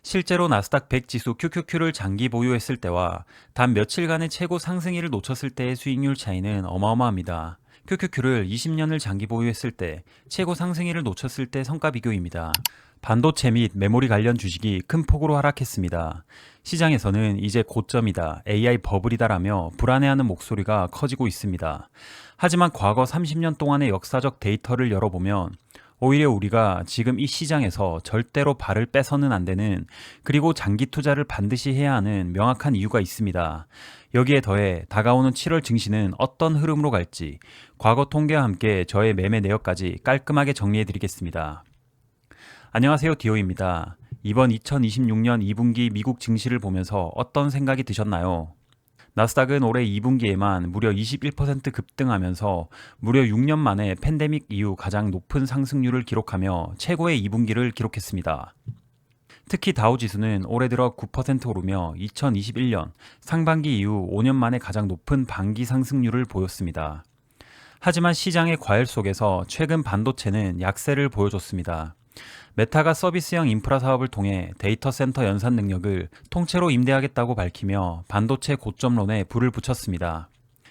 실제로 나스닥 100 지수 QQQ를 장기 보유했을 때와 단 며칠간의 최고 상승일을 놓쳤을 때의 수익률 차이는 어마어마합니다. QQQ를 20년을 장기 보유했을 때, 최고 상승일을 놓쳤을 때 성과 비교입니다. 반도체 및 메모리 관련 주식이 큰 폭으로 하락했습니다. 시장에서는 이제 고점이다, AI 버블이다라며 불안해하는 목소리가 커지고 있습니다. 하지만 과거 30년 동안의 역사적 데이터를 열어보면 오히려 우리가 지금 이 시장에서 절대로 발을 빼서는 안 되는, 그리고 장기 투자를 반드시 해야 하는 명확한 이유가 있습니다. 여기에 더해 다가오는 7월 증시는 어떤 흐름으로 갈지 과거 통계와 함께 저의 매매 내역까지 깔끔하게 정리해 드리겠습니다. 안녕하세요, 디오입니다. 이번 2026년 2분기 미국 증시를 보면서 어떤 생각이 드셨나요? 나스닥은 올해 2분기에만 무려 21% 급등하면서 무려 6년 만에 팬데믹 이후 가장 높은 상승률을 기록하며 최고의 2분기를 기록했습니다. 특히 다우지수는 올해 들어 9% 오르며 2021년 상반기 이후 5년 만에 가장 높은 반기 상승률을 보였습니다. 하지만 시장의 과열 속에서 최근 반도체는 약세를 보여줬습니다. 메타가 서비스형 인프라 사업을 통해 데이터 센터 연산 능력을 통째로 임대하겠다고 밝히며 반도체 고점론에 불을 붙였습니다.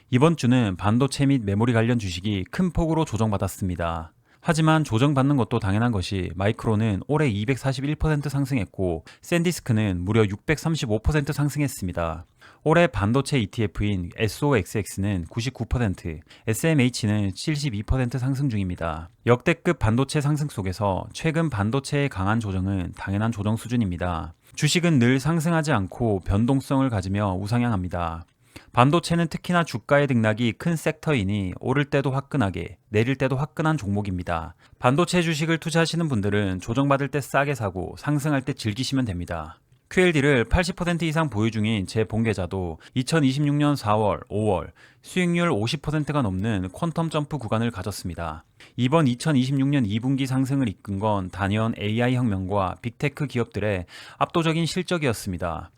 이번 주는 반도체 및 메모리 관련 주식이 큰 폭으로 조정받았습니다. 하지만 조정받는 것도 당연한 것이 마이크론은 올해 241% 상승했고 샌디스크는 무려 635% 상승했습니다. 올해 반도체 ETF인 SOXX는 99%, SMH는 72% 상승 중입니다. 역대급 반도체 상승 속에서 최근 반도체의 강한 조정은 당연한 조정 수준입니다. 주식은 늘 상승하지 않고 변동성을 가지며 우상향합니다. 반도체는 특히나 주가의 등락이 큰 섹터이니 오를 때도 화끈하게, 내릴 때도 화끈한 종목입니다. 반도체 주식을 투자하시는 분들은 조정받을 때 싸게 사고 상승할 때 즐기시면 됩니다. QLD를 80% 이상 보유 중인 제 본계자도 2026년 4월, 5월 수익률 50%가 넘는 퀀텀 점프 구간을 가졌습니다. 이번 2026년 2분기 상승을 이끈 건 단연 AI 혁명과 빅테크 기업들의 압도적인 실적이었습니다.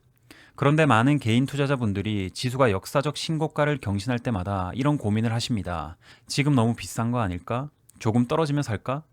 그런데 많은 개인 투자자분들이 지수가 역사적 신고가를 경신할 때마다 이런 고민을 하십니다. 지금 너무 비싼 거 아닐까? 조금 떨어지면 살까?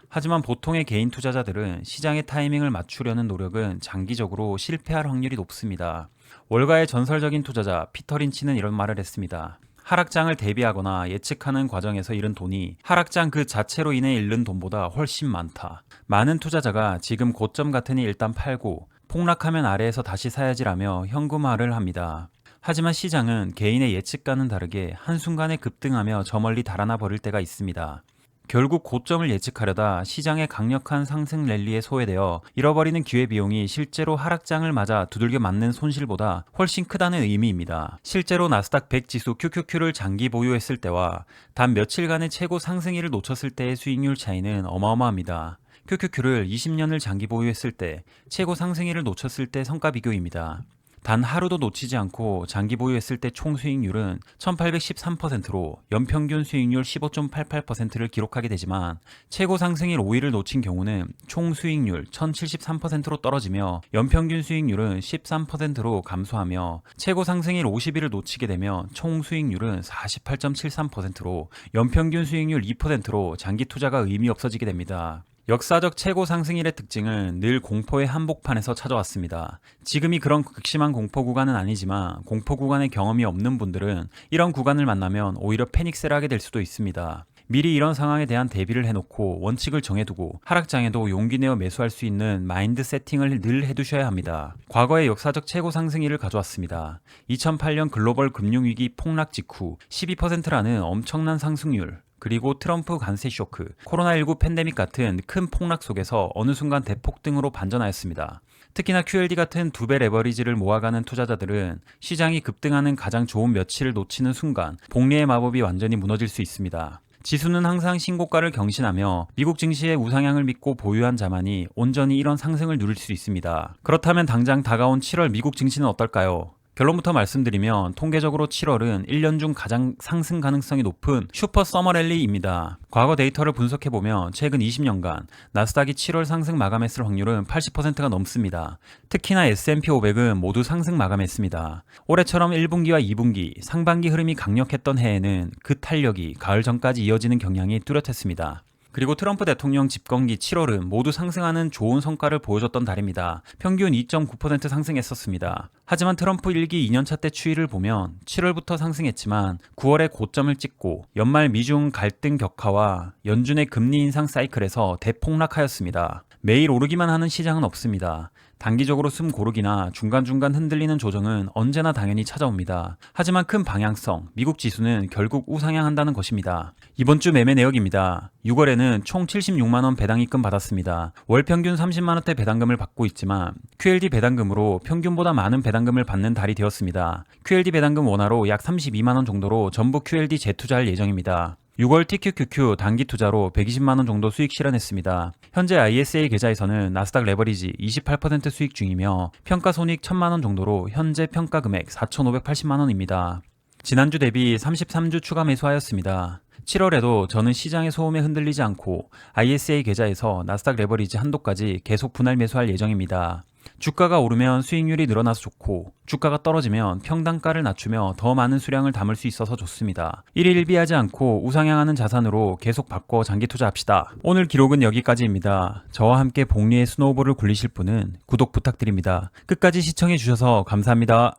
하지만 보통의 개인 투자자들은 시장의 타이밍을 맞추려는 노력은 장기적으로 실패할 확률이 높습니다. 월가의 전설적인 투자자 피터 린치는 이런 말을 했습니다. 하락장을 대비하거나 예측하는 과정에서 잃은 돈이 하락장 그 자체로 인해 잃는 돈보다 훨씬 많다. 많은 투자자가 지금 고점 같으니 일단 팔고 폭락하면 아래에서 다시 사야지라며 현금화를 합니다. 하지만 시장은 개인의 예측과는 다르게 한순간에 급등하며 저 멀리 달아나 버릴 때가 있습니다. 결국 고점을 예측하려다 시장의 강력한 상승 랠리에 소외되어 잃어버리는 기회비용이 실제로 하락장을 맞아 두들겨 맞는 손실보다 훨씬 크다는 의미입니다. 실제로 나스닥 100 지수 QQQ를 장기 보유했을 때와 단 며칠간의 최고 상승일을 놓쳤을 때의 수익률 차이는 어마어마합니다. QQQ를 20년을 장기 보유했을 때, 최고 상승일을 놓쳤을 때 성과 비교입니다. 단 하루도 놓치지 않고 장기 보유했을 때 총 수익률은 1813%로 연평균 수익률 15.88%를 기록하게 되지만 최고 상승일 5일을 놓친 경우는 총 수익률 1073%로 떨어지며 연평균 수익률은 13%로 감소하며 최고 상승일 50일을 놓치게 되면 총 수익률은 48.73%로 연평균 수익률 2%로 장기 투자가 의미 없어지게 됩니다. 역사적 최고 상승일의 특징은 늘 공포의 한복판에서 찾아왔습니다. 지금이 그런 극심한 공포 구간은 아니지만 공포 구간의 경험이 없는 분들은 이런 구간을 만나면 오히려 패닉세를 하게 될 수도 있습니다. 미리 이런 상황에 대한 대비를 해놓고 원칙을 정해두고 하락장에도 용기 내어 매수할 수 있는 마인드 세팅을 늘 해두셔야 합니다. 과거의 역사적 최고 상승일을 가져왔습니다. 2008년 글로벌 금융위기 폭락 직후 12%라는 엄청난 상승률, 그리고 트럼프 관세 쇼크, 코로나19 팬데믹 같은 큰 폭락 속에서 어느 순간 대폭등으로 반전하였습니다. 특히나 QLD 같은 두 배 레버리지를 모아가는 투자자들은 시장이 급등하는 가장 좋은 며칠을 놓치는 순간 복리의 마법이 완전히 무너질 수 있습니다. 지수는 항상 신고가를 경신하며 미국 증시의 우상향을 믿고 보유한 자만이 온전히 이런 상승을 누릴 수 있습니다. 그렇다면 당장 다가온 7월 미국 증시는 어떨까요? 결론부터 말씀드리면 통계적으로 7월은 1년 중 가장 상승 가능성이 높은 슈퍼 서머랠리입니다. 과거 데이터를 분석해보면 최근 20년간 나스닥이 7월 상승 마감했을 확률은 80%가 넘습니다. 특히나 S&P 500은 모두 상승 마감했습니다. 올해처럼 1분기와 2분기, 상반기 흐름이 강력했던 해에는 그 탄력이 가을 전까지 이어지는 경향이 뚜렷했습니다. 그리고 트럼프 대통령 집권기 7월은 모두 상승하는 좋은 성과를 보여줬던 달입니다. 평균 2.9% 상승했었습니다. 하지만 트럼프 1기 2년차 때 추이를 보면 7월부터 상승했지만 9월에 고점을 찍고 연말 미중 갈등 격화와 연준의 금리 인상 사이클에서 대폭락하였습니다. 매일 오르기만 하는 시장은 없습니다. 단기적으로 숨 고르기나 중간중간 흔들리는 조정은 언제나 당연히 찾아옵니다. 하지만 큰 방향성, 미국 지수는 결국 우상향한다는 것입니다. 이번 주 매매 내역입니다. 6월에는 총 76만원 배당 입금 받았습니다. 월 평균 30만원대 배당금을 받고 있지만 QLD 배당금으로 평균보다 많은 배당금을 받는 달이 되었습니다. QLD 배당금 원화로 약 32만원 정도로 전부 QLD 재투자할 예정입니다. 6월 TQQQ 단기 투자로 120만원 정도 수익 실현했습니다. 현재 ISA 계좌에서는 나스닥 레버리지 28% 수익 중이며 평가손익 1000만원 정도로 현재 평가 금액 4,580만원입니다. 지난주 대비 33주 추가 매수하였습니다. 7월에도 저는 시장의 소음에 흔들리지 않고 ISA 계좌에서 나스닥 레버리지 한도까지 계속 분할 매수할 예정입니다. 주가가 오르면 수익률이 늘어나서 좋고 주가가 떨어지면 평단가를 낮추며 더 많은 수량을 담을 수 있어서 좋습니다. 1일 1비하지 않고 우상향하는 자산으로 계속 바꿔 장기 투자합시다. 오늘 기록은 여기까지입니다. 저와 함께 복리의 스노우볼을 굴리실 분은 구독 부탁드립니다. 끝까지 시청해 주셔서 감사합니다.